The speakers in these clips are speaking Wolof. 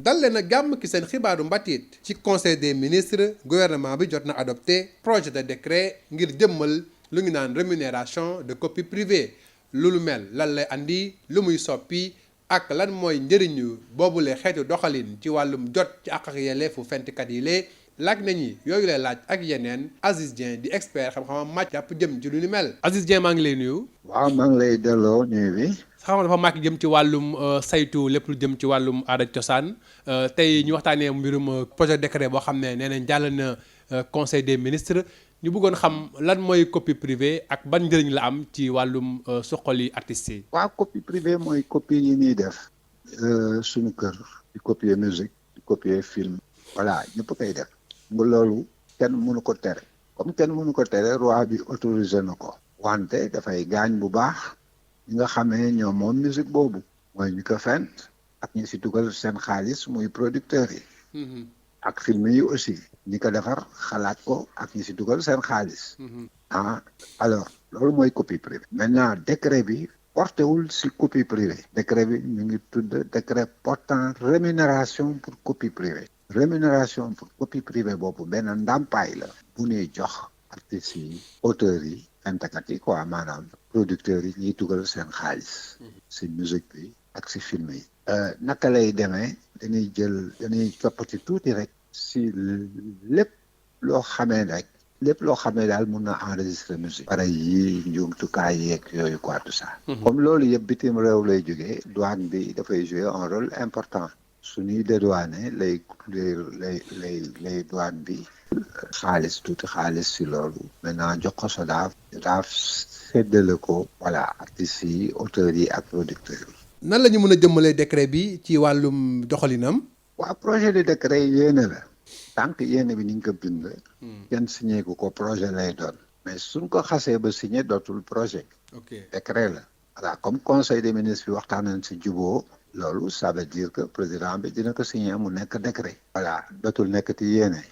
dal leen a gàmm ki seen xibaaru mbatiit ci conseil des ministres gouvernement bi jot na adopté projet de décret ngir jëmmal lu ñu naan rémunération de copie privée lu mel lan lay andi lu muy soppi ak lan mooy njëriñu boobule xeetu doxalin ci wàllum jot ci àq ak yelleefu fentkat yi lee laaj nañu yooyu lay laaj ak yeneen Aziz Dieng di expert xam-xamam màcc jàpp jëm ci lu ni mel. Aziz Dieng maa ngi lay nuyu. waaw maa ngi lay delloo nuyu bi. xam dafa màcc jëm ci wàllum saytu lépp lu jëm ci wàllum aada ak cosaan tey ñu waxtaanee mbirum projet décret boo xam ne nee nañ jàll na conseil des ministres ñu bëggoon xam lan mooy copie privée ak ban njëriñ la am ci wàllum suqali artistes yi. waaw copie privée mooy copie yi ñuy def suñu kër di copier musique di copier film voilà ñëpp koy def nga loolu kenn mënu ko tere comme kenn mënu ko tere roi bi autorisé na ko wante dafay gaañ bu baax ñi nga xamee ñoom moom musique boobu mooy ñi ko fent ak ñi si dugal seen xaalis muy producteurs yi ak film yi aussi ñi ko defar xalaat ko ak ñi si dugal seen xaalis alors loolu mooy copie privée maintenant décret bi portewul si copie privée décret bi ñu ngi tudd décret portant rémunération pour copie privée rémunération pour copie privée boobu benn ndàmpaay la bu ñuy jox artistes yi auteurs yi fentkat yi quoi maanaam producteurs yi ñuy dugal seen xaalis si musique bi ak si film yi naka lay demee dañuy coppati tuuti rek si lépp loo xamee daal mun na enregistrer musique pare yi njumtukaay yeeg yooyu quoi tout ça comme loolu yëpp bitim réew lay jógee douane bi dafay jouer un rôle important su ñuy dédouané lay douane bi tuuti xaalis si loolu maintenant jox ko SODAV séddale ko voilà artistes yi auteurs yi ak producteurs yi. nan la ñu mën a jëmmalee décret bi ci wàllum doxalinam. waaw projet de décret yéene la tant que yéene bi ni nga ko bind kenn signé ko projet lay doon mais suñ ko xasee ba signé dootul projet décret la voilà comme conseil des ministres bi waxtaan nañ si juboo loolu ça veut dire que président bi dina ko signé mu nekk décret voilà dootul nekk ti yéene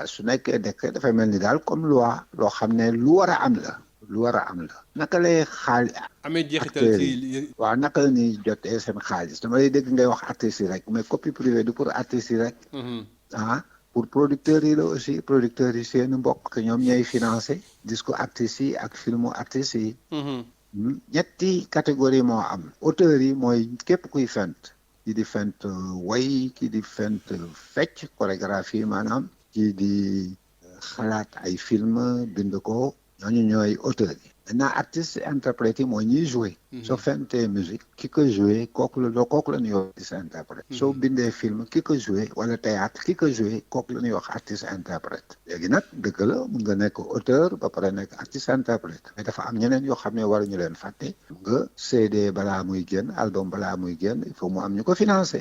su nekkee décret dafay mel ni daal comme loi loo xam ne lu war a am la naka lay amee jeexital ci waaw naka la ñuy jotee seen xaalis dama lay dégg ngay wax artistes yi rek mais copie privée du pour artistes yi rek pour producteurs yi la aussi producteurs yi seen mbokk que ñoom ñooy financé disque artistes yi ak filmu artistes yi ñetti catégorie moo am auteurs yi mooy képp kuy fent kii di fent way kii di fent fecc chorégraphie maanaam kii di xalaat ay film bind ko ñooñu ñooy auteurs yi maintenant artiste interprète yi mooy ñuy joué soo fentee musique ki ko joué kooku la ñuy wax artiste interprète soo bindee film ki ko joué wala théâtre ki ko joué kooku la ñuy wax artiste interprète léegi nag dëgg la mun nga nekk auteur ba pare nekk artiste interprète mais dafa am ñeneen yoo xam ne waruñu leen fàtte nga CD balaa muy génn album balaa muy génn il faut mu am ñu ko financé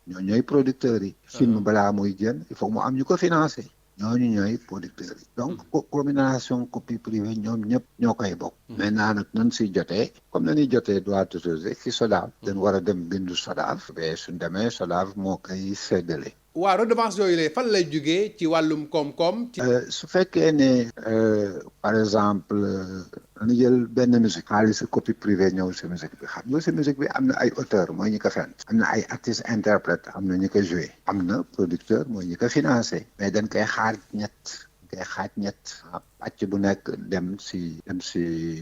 ñooy producteurs yi film balaa muy génn il faut mu am ñu ko financé ñooñu ñooy producteurs yi donc combination copie privée ñoom ñëpp ñoo koy bokk maintenant nag nan siy jotee comme na ñuy jotee droit d'auteur ci SODAV dañ war a dem bindu SODAV ba suñ demee SODAV moo koy séddale waaw redevance yooyu la fan lay jógee ci wàllum koom-koom su fekkee ne par exemple dañu jël benn musique xaalis copie privée ñëw si musique bi xam nga si musique bi am na ay auteur mooy ñi ko fent am na ay artiste interprète am na ñi ko joué am na producteur mooy ñi ko financé mais dañ koy xaaj ñett pàcc bu nekk dem si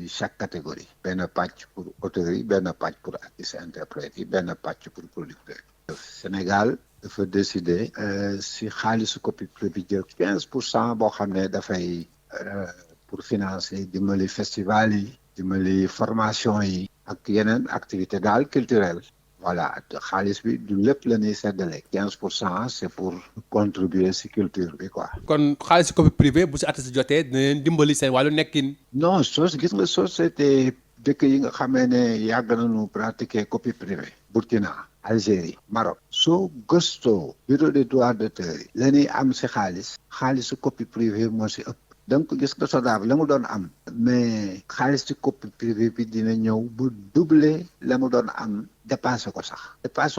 chaque catégorie benn pàcc pour auteurs yi benn pàcc pour artiste interprète yi benn pàcc pour producteur yi Sénégal dafa décider si xaalisu copie privée jël 15% boo xam ne dafay pour financer dimbali festival yi dimbali formation yi ak yeneen activité daal culturelle voilà xaalis bi du lépp la ñuy seddale 15% c'est pour contribuer si culture bi quoi. kon xaalisu copie privée bu si artiste jotee dina leen dimbali seen wàllu nekkin. non gis nga société dëkk yi nga xamee ne yàgg nañu pratiquer copie privée Burkina Algérie Maroc soo gëstoo bureau des droits d'auteur yi la ñuy am si xaalisu copie privée moo si ëpp donc gis nga SODAV la mu doon am mais xaalis ci copie privée bi dina ñëw ba doubler la mu doon am dépassé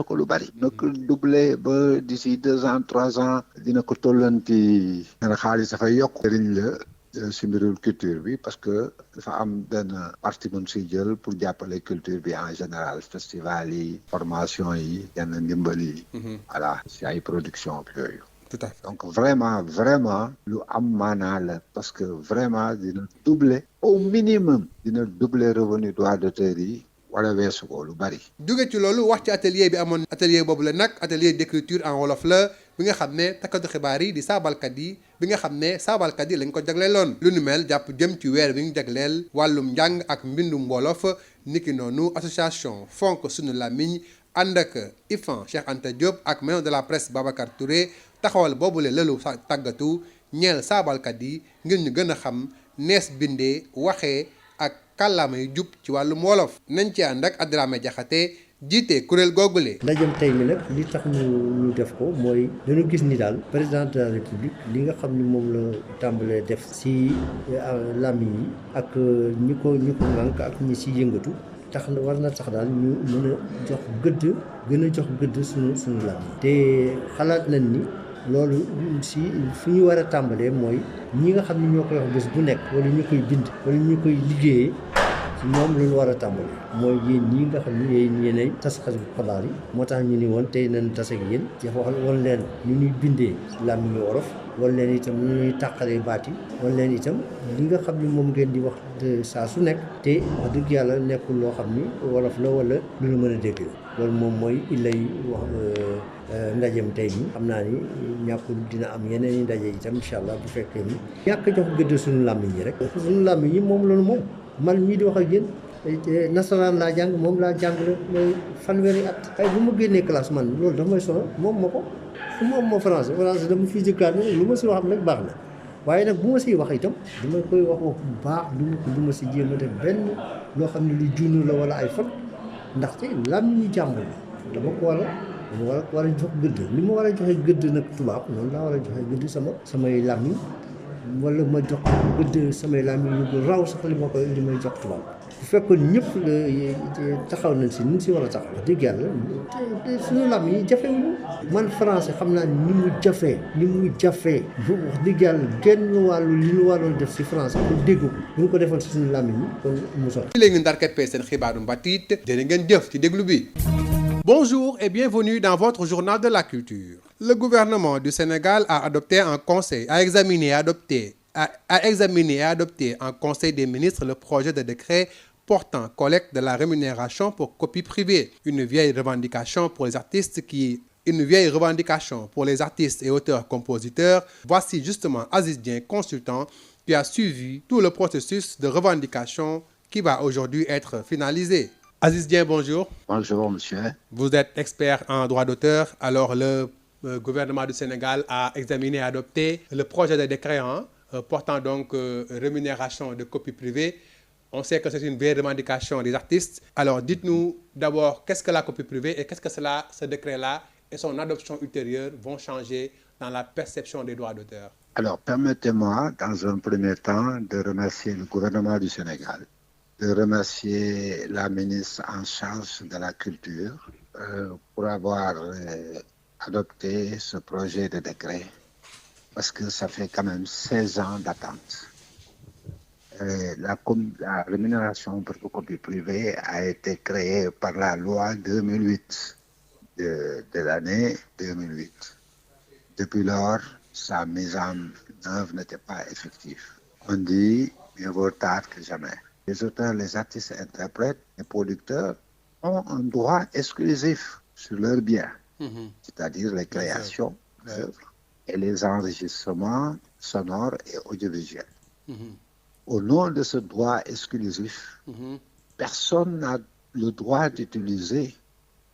ko lu bari na ko doubler ba d'ici 2 ans 3 ans dina ko tollanti xaalis dafay yokk njëriñ la si mbirul culture bi parce que dafa am benn partie bu ñu siy jël pour jàppale culture bi en général festival yi formation yi yenn ndimbal yi voilà si ay production bi yooyu tout à fait. donc vraiment lu am maanaa la parce que vraiment dina doubler au minimum dina doubler revenu droit d'auteur yi wala weesu ko lu bari. jóge ci loolu wax ci atelier bi amoon atelier boobu la nag atelier d'écriture en wolof la bi nga xam ne takkatu xibaar yi di saabalkat yi bi nga xam ne saabalkat yi lañ ko jagleeloon lu nu mel jàpp jëm ci weer bi ñu jagleel wàllum njàng ak mbindum wolof niki noonu association fonk sunu làmmiñ ànd ak IFAN Cheikh Anta Diop ak maison de la presse Babacar Touré taxawal boobule lëlu tàggatu ñeel saabalkat yi ngir ñu gën a xam nees bindee waxee ak kàllaama yu jub ci wàllum wolof nañ ci ànd ak Adrame Jaxate jiite kuréel googule. ndajem tey mi nag li tax ñu def ko mooy dañu gis ni daal président de la république li nga xam ni moom la tàmbalee def si làmmiñ yi ak ñi ko ŋànk ak ñi si yëngatu tax na war na tax daal ñu mën a jox gëdd gën a jox gëdd suñu làmmiñ te xalaat nañ ni loolu si fu ñu war a tàmbalee mooy ñi nga xam ni ñoo koy wax bés bu nekk wala ñu koy bind wala ñu koy liggéeyee si ñoom lu ñu war a tàmbalee mooy yéen ñi nga xam ni yéenay taskatu xabaar yi moo tax ñu ni woon tey nañ tas ak yéen dafa wax wan leen ñu ñuy bindee làmmiñu wolof wan leen itam nu ñuy tàqalee baat yi wan leen itam li nga xam ni moom ngeen di wax saa su nekk te wax dëgg yàlla nekkul loo xam ni wolof la wala lu ñu mën a dégg la loolu moom mooy illay wax ndajem tey mi xam naa ni ñàkkul dina am yeneen i ndaje itam incha allah bu fekkee ni ñàkk jox gëdd suñu làmmiñ yi rek suñu làmmiñ yi moom loolu moom man mii di wax ak yéen nasaraan laa jàng moom laa jàng la mooy fanweeri at ay bu ma génnee classe man loolu dafa may sonal moom ma ko fu moom ma français dama fiy jëkkaat ne lu ma si wax nag baax na waaye nag bu ma siy wax itam dama koy wax bu baax du ma si jéem a def benn loo xam ne lu junn la wala ay fan ndaxte làmmiñu jàmbur la dama ko war a jox gëdd ni ma war a joxe gëdd nag tubaab noonu laa war a joxe gëdd samay làmmiñ wala ma jox gëdd samay làmmiñ yu raw sax li may jox tubaab bu fekkoon ñëpp taxaw nañ si ni si war a taxaw wax dëgg yàlla suñu làmmiñ yi jafewuñu man français xam naa ni mu jafee bu wax dëgg yàlla genn wàllu li ñu waroon def si français pour dégg ko bu ñu ko defoon si suñu làmmiñ yi kon mu sotti. léegi ndar keppee seen xibaaru mbatiit jërë ngeen jëf ci déglu bi. Bonjour et bienvenue dans votre journal de la culture. Le gouvernement du Sénégal a adopté en conseil, a examiné et adopté en conseil des ministres le projet de décret portant collecte de la rémunération pour copie privée, une vieille revendication pour les artistes et auteurs-compositeurs. Voici justement Aziz Dieng, consultant, qui a suivi tout le processus de revendication qui va aujourd'hui être finalisé. Aziz Dieng, bonjour. Bonjour, monsieur. Vous êtes expert en droit d'auteur. Alors, le gouvernement du Sénégal a examiné et adopté le projet de décret portant donc rémunération de copie privée. On sait que c'est une vieille revendication des artistes. Alors, dites-nous d'abord, qu'est-ce que la copie privée et qu'est-ce que ce décret-là et son adoption ultérieure vont changer dans la perception des droits d'auteur? Alors, permettez-moi, dans un premier temps, de remercier le gouvernement du Sénégal, de remercier la ministre en charge de la culture pour avoir adopté ce projet de décret, parce que ça fait quand même 16 ans d'attente. La rémunération pour copie privée a été créée par la loi 2008, de l'année 2008. Depuis lors, sa mise en œuvre n'était pas effective. On dit mieux vaut tard que jamais. Les auteurs, les artistes, interprètes, les producteurs ont un droit exclusif sur leurs biens, c'est-à-dire les créations d'œuvres et les enregistrements sonores et audiovisuels. Au nom de ce droit exclusif, personne n'a le droit d'utiliser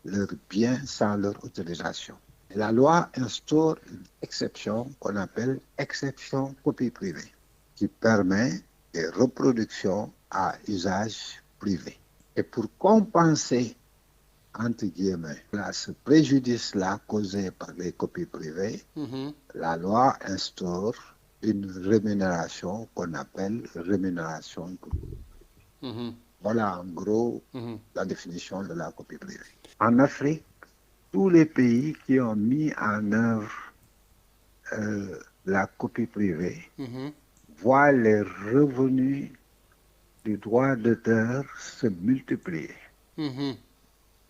leurs biens sans leur autorisation. Et la loi instaure une exception qu'on appelle exception copie privée, qui permet des reproductions à usage privé. Et pour compenser, entre guillemets, ce préjudice-là causé par les copies privées, la loi instaure une rémunération qu'on appelle rémunération privée. Voilà en gros la définition de la copie privée. En Afrique, tous les pays qui ont mis en œuvre la copie privée voit les revenus du droit d'auteur se multiplier.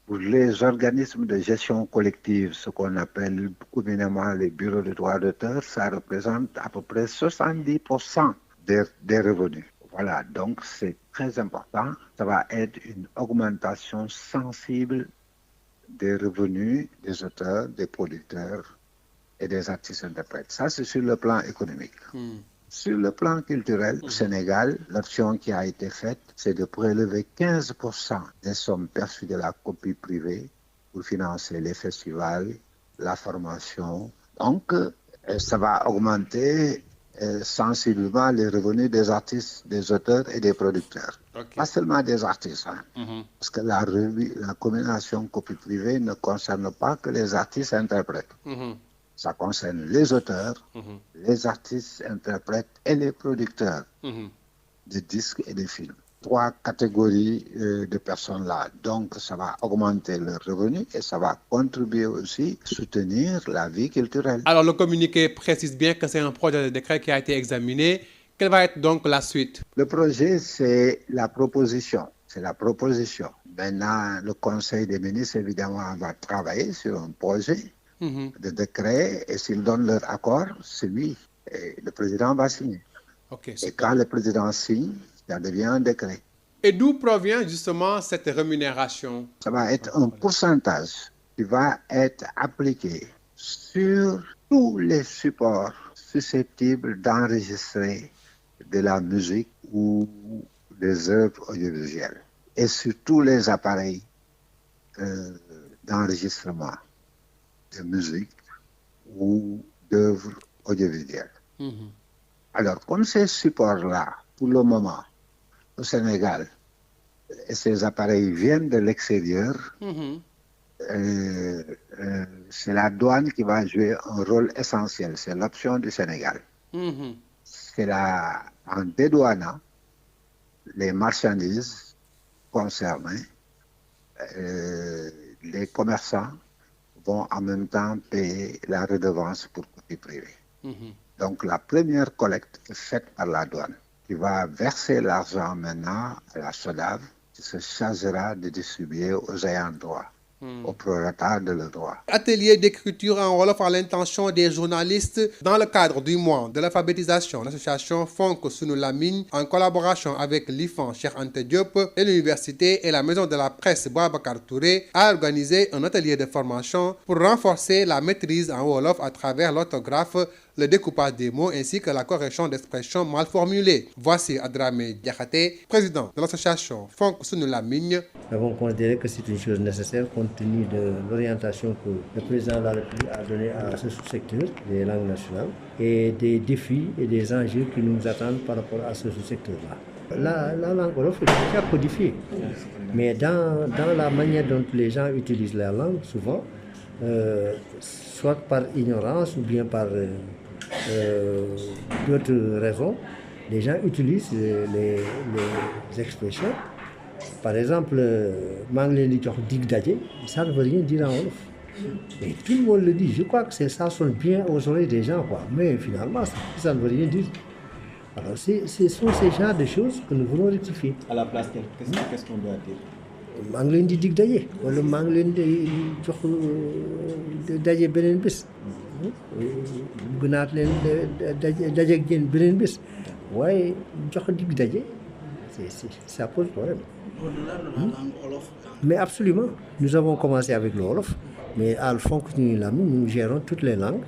Pour les organismes de gestion collective, ce qu'on appelle communément les bureaux de droit d'auteur, ça représente à peu près 70% des revenus. Voilà, donc c'est très important. Ça va être une augmentation sensible des revenus des auteurs, des producteurs et des artistes interprètes. Ça, c'est sur le plan économique. Sur le plan culturel, au Sénégal, l'option qui a été faite, c'est de prélever 15% des sommes perçues de la copie privée pour financer les festivals, la formation. Donc, ça va augmenter sensiblement les revenus des artistes, des auteurs et des producteurs. Okay. Pas seulement des artistes, parce que la combination copie privée ne concerne pas que les artistes interprètes. Ça concerne les auteurs, les artistes, interprètes et les producteurs de disques et de films. 3 catégories de personnes-là. Donc, ça va augmenter leurs revenus et ça va contribuer aussi à soutenir la vie culturelle. Alors, le communiqué précise bien que c'est un projet de décret qui a été examiné. Quelle va être donc la suite? Le projet, c'est la proposition. C'est la proposition. Maintenant, le Conseil des ministres, évidemment, va travailler sur un projet de décret et s'ils donnent leur accord, c'est lui. Et le président va signer. Okay, et quand le président signe, ça devient un décret. Et d'où provient justement cette rémunération? Ça va être un pourcentage qui va être appliqué sur tous les supports susceptibles d'enregistrer de la musique ou des œuvres audiovisuelles et sur tous les appareils d'enregistrement de musique ou d'œuvres audiovisuelles. Alors, comme ces supports-là, pour le moment, au Sénégal, et ces appareils viennent de l'extérieur, c'est la douane qui va jouer un rôle essentiel. C'est l'option du Sénégal. C'est en dédouanant les marchandises concernées, les commerçants vont en même temps payer la redevance pour copie privée. Donc la première collecte est faite par la douane, qui va verser l'argent maintenant à la SODAV, qui se chargera de distribuer aux ayants droit, au prorata de leurs droits. Atelier d'écriture en Wolof à l'intention des journalistes dans le cadre du mois de l'alphabétisation. L'association Fonk Sunu Lamine, en collaboration avec l'IFAN Cheikh Anta Diop et l'université et la maison de la presse Boubacar Touré, a organisé un atelier de formation pour renforcer la maîtrise en Wolof à travers l'orthographe, le découpage des mots ainsi que la correction d'expressions mal formulées. Voici Adramé Diakhaté, président de l'association Fonk Sunu Lamine. Nous avons considéré que c'est une chose nécessaire compte tenu de l'orientation que le président de la République a donnée à ce sous-secteur des langues nationales et des défis et des enjeux qui nous attendent par rapport à ce sous-secteur-là. La langue wolof est déjà codifiée, mais dans la manière dont les gens utilisent la langue, souvent, soit par ignorance ou bien par d'autres raisons, les gens utilisent les expressions. Par exemple, dig daje, ça ne veut rien dire en wolof. Et tout le monde le dit. Je crois que ça sonne bien aux oreilles des gens, quoi. Mais finalement, ça ne veut rien dire. Alors, ce sont ces genres de choses que nous voulons rectifier. À la place, qu'est-ce qu'on doit dire? maa ngi leen di dig daje wala maa ngi leen di jox daje beneen bés bëgg naa leen daje ak yéen beneen bés waaye jox dig daje ça pose problème. Au-delà de la langue wolof. Mais absolument, nous avons commencé avec le wolof, mais à Fonk Sunu Lamine, nous gérons toutes les langues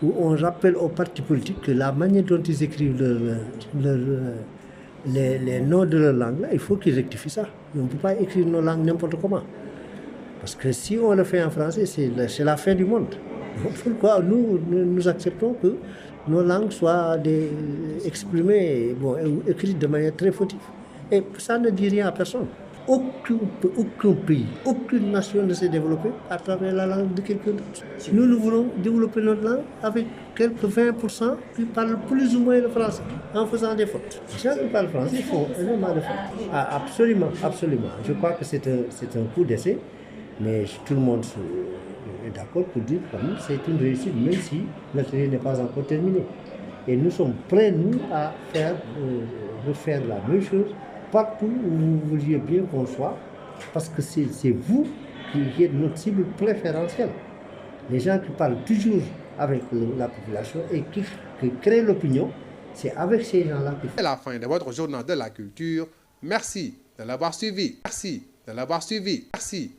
où on rappelle aux partis politiques que la manière dont ils écrivent les noms de leur langue, là, il faut qu'ils rectifient ça. On ne peut pas écrire nos langues n'importe comment. Parce que si on le fait en français, c'est la fin du monde. Pourquoi nous acceptons que nos langues soient exprimées, écrites de manière très fautive. Et ça ne dit rien à personne. Aucun pays, aucune nation ne s'est développée à travers la langue de quelqu'un d'autre. Nous voulons développer notre langue avec quelques 20% qui parlent plus ou moins le français, en faisant des fautes. Les gens qui parlent français font énormément de fautes. Ah, absolument, absolument. Je crois que c'est un coup d'essai, mais tout le monde est d'accord pour dire que c'est une réussite, même si l'atelier n'est pas encore terminé. Et nous sommes prêts, nous, à refaire la même chose partout où vous vouliez bien qu'on soit, parce que c'est vous qui êtes notre cible préférentielle. Les gens qui parlent toujours avec la population et qui créent l'opinion, c'est avec ces gens-là qu'il faut. C'est la fin de votre journal de la culture. Merci de l'avoir suivi. Merci de l'avoir suivi. Merci